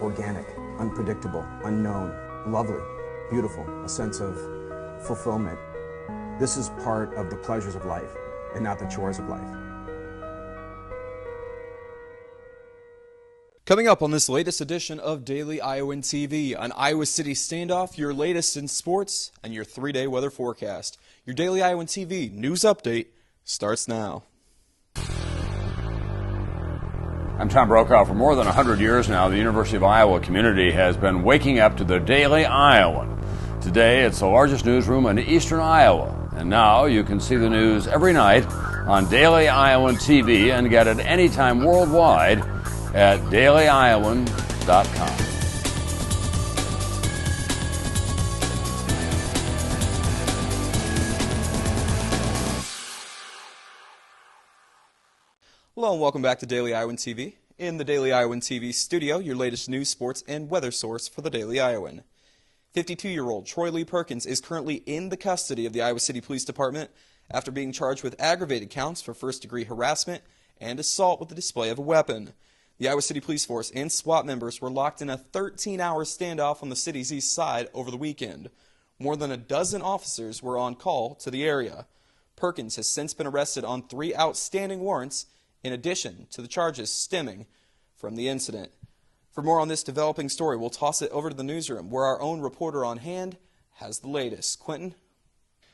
organic, unpredictable, unknown, lovely, beautiful, a sense of fulfillment. This is part of the pleasures of life and not the chores of life. Coming up on this latest edition of Daily Iowan TV, an Iowa City standoff, your latest in sports, and your 3-day weather forecast. Your Daily Iowan TV news update starts now. I'm Tom Brokaw. For more than 100 years now, the University of Iowa community has been waking up to the Daily Iowan. Today, it's the largest newsroom in eastern Iowa. And now you can see the news every night on Daily Iowan TV and get it anytime worldwide at dailyiowan.com. Hello and welcome back to Daily Iowan TV. In the Daily Iowan TV studio, your latest news, sports, and weather source for the Daily Iowan. 52-year-old Troy Lee Perkins is currently in the custody of the Iowa City Police Department after being charged with aggravated counts for first-degree harassment and assault with the display of a weapon. The Iowa City Police Force and SWAT members were locked in a 13-hour standoff on the city's east side over the weekend. More than a dozen officers were on call to the area. Perkins has since been arrested on 3 outstanding warrants, in addition to the charges stemming from the incident. For more on this developing story, we'll toss it over to the newsroom, where our own reporter on hand has the latest. Quentin?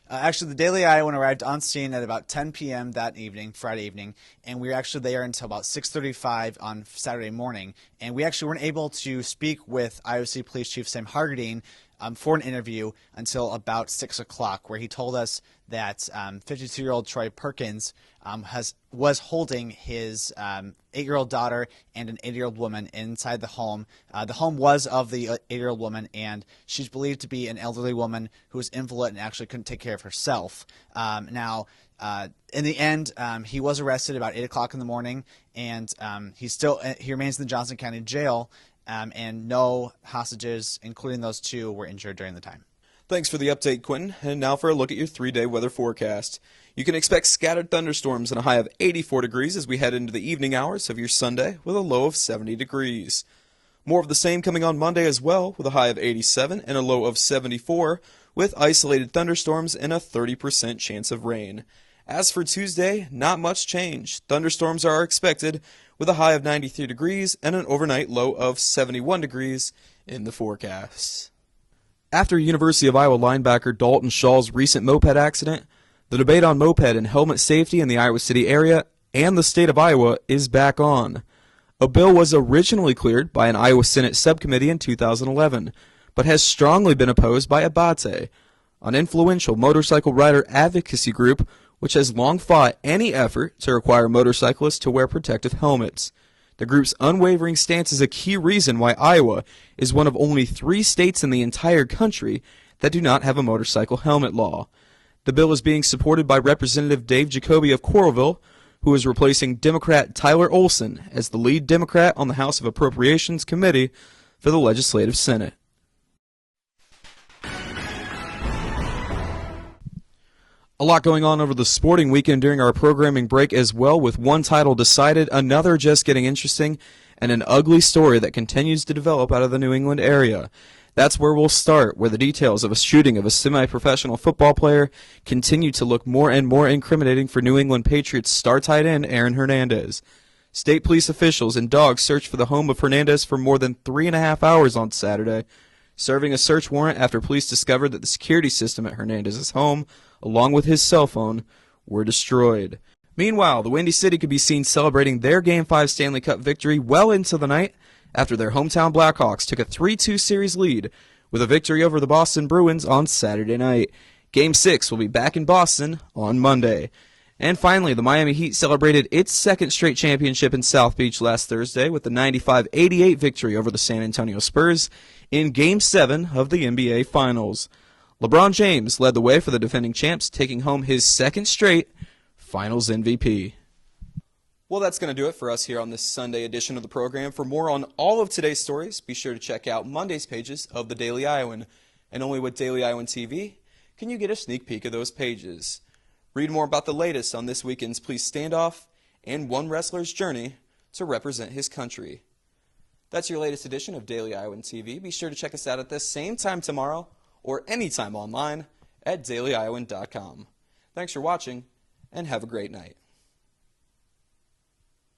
Actually, the Daily Iowan arrived on scene at about 10 p.m. that evening, Friday evening, and we were actually there until about 6:35 on Saturday morning. And we actually weren't able to speak with Iowa City Police Chief Sam Hargadine for an interview until about 6 o'clock, where he told us that 52-year-old Troy Perkins was holding his 8-year-old daughter and an 80-year-old woman inside the home. The home was of the 8-year-old woman, and she's believed to be an elderly woman who was invalid and actually couldn't take care of herself. In the end, he was arrested about 8 o'clock in the morning, and he remains in the Johnson County Jail, and no hostages, including those 2, were injured during the time. Thanks for the update, Quentin. And now for a look at your 3-day weather forecast. You can expect scattered thunderstorms and a high of 84 degrees as we head into the evening hours of your Sunday with a low of 70 degrees. More of the same coming on Monday as well, with a high of 87 and a low of 74, with isolated thunderstorms and a 30% chance of rain. As for Tuesday, not much change. Thunderstorms are expected with a high of 93 degrees and an overnight low of 71 degrees in the forecast. After University of Iowa linebacker Dalton Shaw's recent moped accident, the debate on moped and helmet safety in the Iowa City area and the state of Iowa is back on. A bill was originally cleared by an Iowa Senate subcommittee in 2011, but has strongly been opposed by ABATE, an influential motorcycle rider advocacy group which has long fought any effort to require motorcyclists to wear protective helmets. The group's unwavering stance is a key reason why Iowa is one of only 3 states in the entire country that do not have a motorcycle helmet law. The bill is being supported by Representative Dave Jacoby of Coralville, who is replacing Democrat Tyler Olson as the lead Democrat on the House of Appropriations Committee for the Legislative Senate. A lot going on over the sporting weekend during our programming break as well, with one title decided, another just getting interesting, and an ugly story that continues to develop out of the New England area. That's where we'll start, where the details of a shooting of a semi-professional football player continue to look more and more incriminating for New England Patriots star tight end Aaron Hernandez. State police officials and dogs searched for the home of Hernandez for more than 3.5 hours on Saturday, serving a search warrant after police discovered that the security system at Hernandez's home, along with his cell phone, were destroyed. Meanwhile, the Windy City could be seen celebrating their Game 5 Stanley Cup victory well into the night after their hometown Blackhawks took a 3-2 series lead with a victory over the Boston Bruins on Saturday night. Game 6 will be back in Boston on Monday. And finally, the Miami Heat celebrated its second straight championship in South Beach last Thursday with the 95-88 victory over the San Antonio Spurs in Game 7 of the NBA Finals. LeBron James led the way for the defending champs, taking home his second straight Finals MVP. Well, that's going to do it for us here on this Sunday edition of the program. For more on all of today's stories, be sure to check out Monday's pages of the Daily Iowan. And only with Daily Iowan TV can you get a sneak peek of those pages. Read more about the latest on this weekend's police standoff and one wrestler's journey to represent his country. That's your latest edition of Daily Iowan TV. Be sure to check us out at this same time tomorrow or anytime online at dailyiowan.com. Thanks for watching, and have a great night.